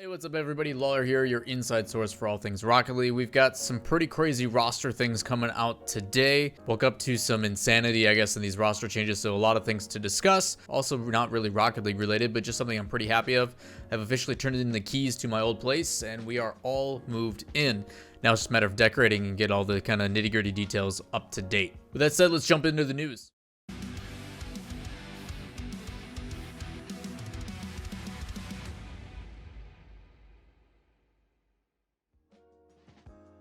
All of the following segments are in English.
Hey, what's up everybody? Lawler here, your inside source for all things Rocket League. We've got some pretty crazy roster things coming out today. Woke up to some insanity, I guess, in these roster changes, so a lot of things to discuss. Also, not really Rocket League related, but just something I'm pretty happy of. I've officially turned in the keys to my old place, and we are all moved in. Now it's just a matter of decorating and get all the kind of nitty-gritty details up to date. With that said, let's jump into the news.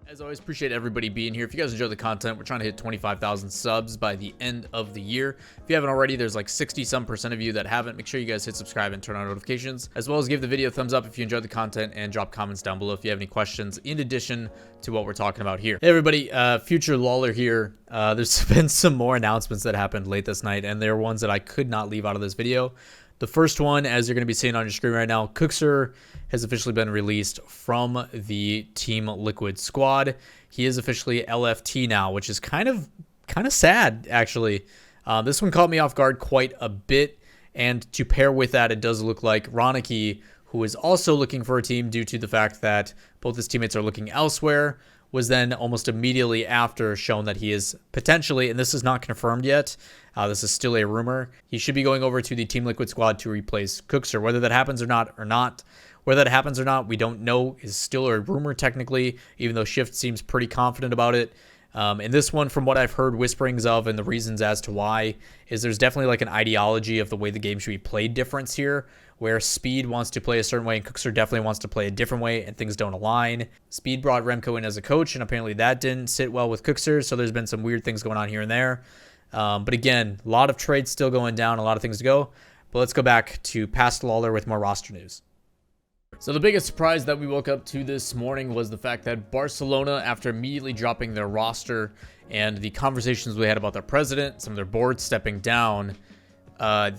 As always, appreciate everybody being here. If you guys enjoy the content, we're trying to hit 25,000 subs by the end of the year. If you haven't already, there's like 60% of you that haven't. Make sure you guys hit subscribe and turn on notifications, as well as give the video a thumbs up if you enjoyed the content, and drop comments down below if you have any questions in addition to what we're talking about here. Hey everybody, future Lawler here. There's been some more announcements that happened late this night, and they're ones that I could not leave out of this video. The first one, as you're going to be seeing on your screen right now, Kuxir has officially been released from the Team Liquid squad. He is officially LFT now, which is kind of sad, actually. This one caught me off guard quite a bit, and to pair with that, it does look like Ronaky, who is also looking for a team due to the fact that both his teammates are looking elsewhere, was then almost immediately after shown that he is potentially, and this is not confirmed yet, this is still a rumor, he should be going over to the Team Liquid squad to replace Kuxir. Whether that happens or not, whether that happens or not, we don't know. Is still a rumor technically, even though Shift seems pretty confident about it. And this one, from what I've heard whisperings of and the reasons as to why, is there's definitely like an ideology of the way the game should be played difference here, where Speed wants to play a certain way and Kuxir definitely wants to play a different way, and things don't align. Speed brought Remco in as a coach, and apparently that didn't sit well with Kuxir, so there's been some weird things going on here and there. But again, a lot of trades still going down, a lot of things to go. But let's go back to past Lawler with more roster news. So the biggest surprise that we woke up to this morning was the fact that Barcelona, after immediately dropping their roster and the conversations we had about their president, some of their board stepping down,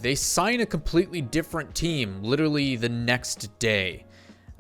they sign a completely different team literally the next day.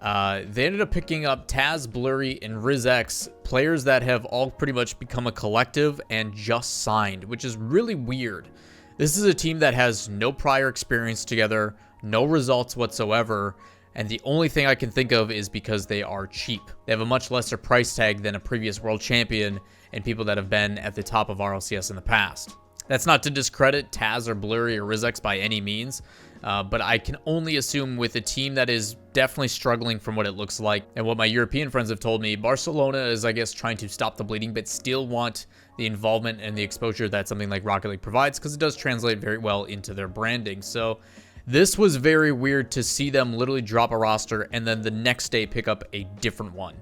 They ended up picking up Taz, Blurry, and RizX, players that have all pretty much become a collective and just signed, which is really weird. This is a team that has no prior experience together, no results whatsoever, and the only thing I can think of is because they are cheap. They have a much lesser price tag than a previous world champion and people that have been at the top of RLCS in the past. That's not to discredit Taz or Blurry or RizX by any means, but I can only assume with a team that is definitely struggling from what it looks like, and what my European friends have told me, Barcelona is, I guess, trying to stop the bleeding, but still want the involvement and the exposure that something like Rocket League provides, because it does translate very well into their branding. So this was very weird to see them literally drop a roster and then the next day pick up a different one.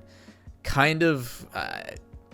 Kind of,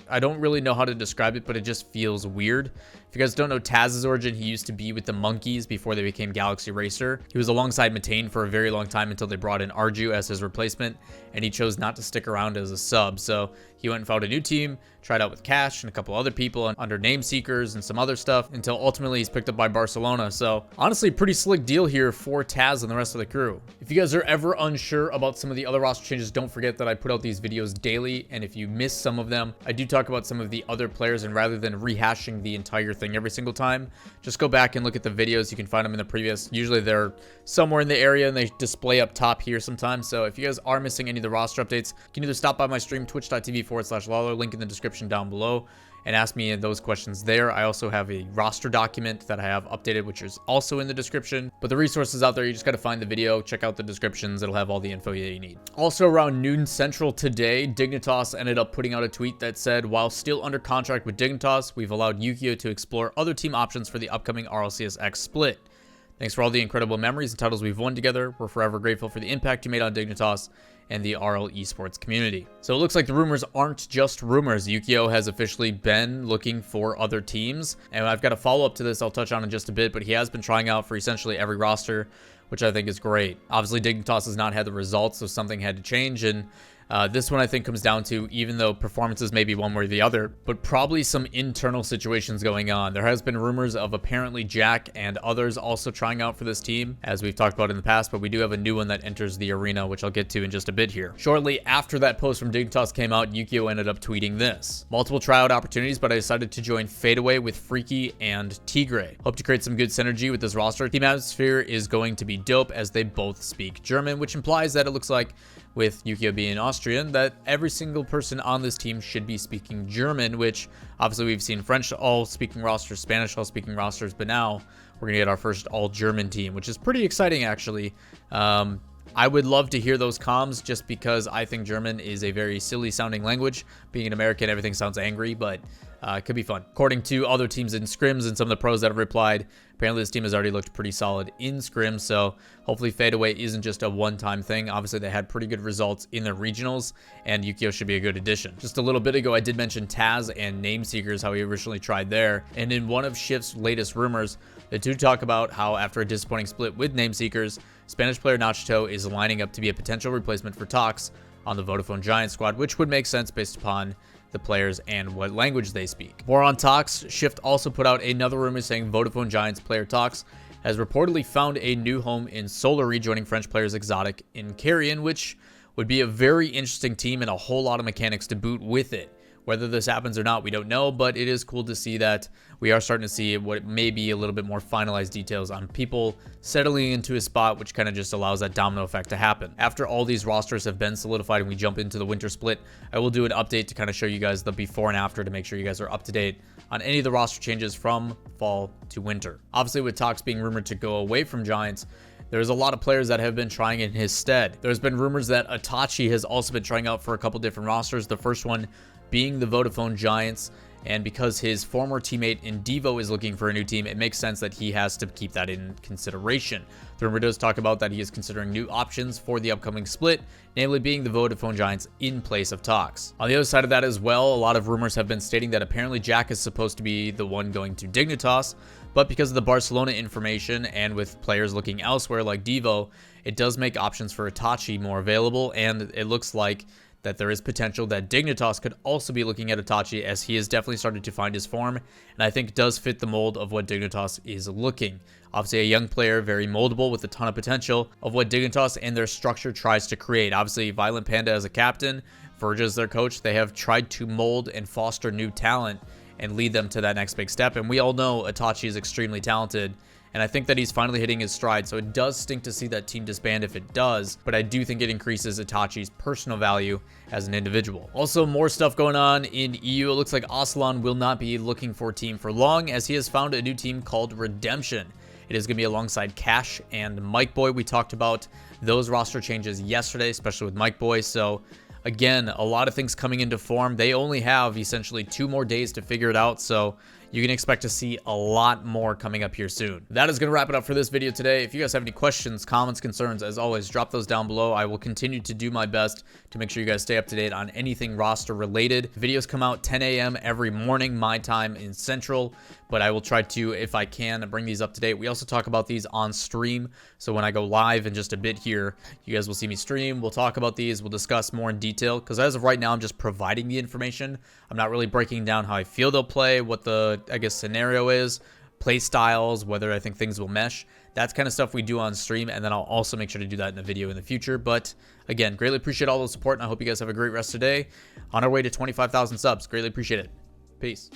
I don't really know how to describe it, but it just feels weird. If you guys don't know Taz's origin, he used to be with the Monkeys before they became Galaxy Racer. He was alongside Matane for a very long time until they brought in Arju as his replacement, and he chose not to stick around as a sub. So he went and found a new team, tried out with Cash and a couple other people under name seekers and some other stuff, until ultimately he's picked up by Barcelona. So honestly, pretty slick deal here for Taz and the rest of the crew. If you guys are ever unsure about some of the other roster changes, don't forget that I put out these videos daily, and if you miss some of them, I do talk about some of the other players, and rather than rehashing the entire thing every single time, just go back and look at the videos. You can find them in the previous, usually they're somewhere in the area and they display up top here sometimes. So if you guys are missing any of the roster updates, you can either stop by my stream, twitch.tv/Lawler, link in the description down below, and ask me those questions there. I also have a roster document that I have updated, which is also in the description. But the resources out there, you just got to find the video, check out the descriptions. It'll have all the info you need. Also around noon central today, Dignitas ended up putting out a tweet that said, while still under contract with Dignitas, we've allowed Yukeo to explore other team options for the upcoming RLCS X split. Thanks for all the incredible memories and titles we've won together. We're forever grateful for the impact you made on Dignitas and the RL esports community. So it looks like the rumors aren't just rumors. Yukeo has officially been looking for other teams, and I've got a follow-up to this I'll touch on in just a bit, but he has been trying out for essentially every roster, which I think is great. Obviously, Dignitas has not had the results, so something had to change, and this one I think comes down to, even though performances may be one way or the other, but probably some internal situations going on. There has been rumors of apparently Jack and others also trying out for this team, as we've talked about in the past, but we do have a new one that enters the arena, which I'll get to in just a bit here. Shortly after that post from Dignitas came out, Yukeo ended up tweeting this: multiple tryout opportunities, but I decided to join Fadeaway with Freaky and Tigre. Hope to create some good synergy with this roster. Team atmosphere is going to be dope as they both speak German, which implies that it looks like with Yukeo being Austrian, that every single person on this team should be speaking German, which obviously we've seen French all-speaking rosters, Spanish all-speaking rosters, but now we're going to get our first all-German team, which is pretty exciting, actually. I would love to hear those comms just because I think German is a very silly-sounding language. Being an American, everything sounds angry, but it could be fun. According to other teams in scrims and some of the pros that have replied, apparently this team has already looked pretty solid in scrims, so hopefully Fadeaway isn't just a one-time thing. Obviously, they had pretty good results in their regionals, and Yukeo should be a good addition. Just a little bit ago, I did mention Taz and Nameseekers, how he originally tried there, and in one of Shift's latest rumors, the two talk about how after a disappointing split with Nameseekers, Spanish player Nachito is lining up to be a potential replacement for Tox on the Vodafone Giants squad, which would make sense based upon the players and what language they speak. More on Tox, Shift also put out another rumor saying Vodafone Giants player Tox has reportedly found a new home in Solary, joining French players Exotic in Carrion, which would be a very interesting team and a whole lot of mechanics to boot with it. Whether this happens or not, we don't know, but it is cool to see that we are starting to see what may be a little bit more finalized details on people settling into a spot, which kind of just allows that domino effect to happen. After all these rosters have been solidified and we jump into the winter split, I will do an update to kind of show you guys the before and after to make sure you guys are up to date on any of the roster changes from fall to winter. Obviously, with Tox being rumored to go away from Giants, there's a lot of players that have been trying in his stead. There's been rumors that Itachi has also been trying out for a couple different rosters. The first one being the Vodafone Giants, and because his former teammate in Devo is looking for a new team, it makes sense that he has to keep that in consideration. The rumor does talk about that he is considering new options for the upcoming split, namely being the Vodafone Giants in place of Tox. On the other side of that as well, a lot of rumors have been stating that apparently Jack is supposed to be the one going to Dignitas, but because of the Barcelona information and with players looking elsewhere like Devo, it does make options for Itachi more available, and it looks like that there is potential that Dignitas could also be looking at Itachi, as he has definitely started to find his form, and I think does fit the mold of what Dignitas is looking. Obviously a young player, very moldable with a ton of potential of what Dignitas and their structure tries to create. Obviously Violent Panda as a captain, Verge as their coach, they have tried to mold and foster new talent and lead them to that next big step, and we all know Itachi is extremely talented, and I think that he's finally hitting his stride, so it does stink to see that team disband if it does, but I do think it increases Itachi's personal value as an individual. Also, more stuff going on in EU. It looks like Aslan will not be looking for a team for long, as he has found a new team called Redemption. It is going to be alongside Cash and Mike Boy. We talked about those roster changes yesterday, especially with Mike Boy, so again, a lot of things coming into form. They only have essentially 2 more days to figure it out, so you can expect to see a lot more coming up here soon. That is going to wrap it up for this video today. If you guys have any questions, comments, concerns, as always, drop those down below. I will continue to do my best to make sure you guys stay up to date on anything roster related. Videos come out 10 a.m. every morning, my time in Central, but I will try to, if I can, bring these up to date. We also talk about these on stream, so when I go live in just a bit here, you guys will see me stream. We'll talk about these. We'll discuss more in detail, because as of right now, I'm just providing the information. I'm not really breaking down how I feel they'll play, what the, I guess, scenario is, play styles, whether I think things will mesh. That's kind of stuff we do on stream, and then I'll also make sure to do that in a video in the future. But again, greatly appreciate all the support, and I hope you guys have a great rest of the day. On our way to 25,000 subs. Greatly appreciate it. Peace.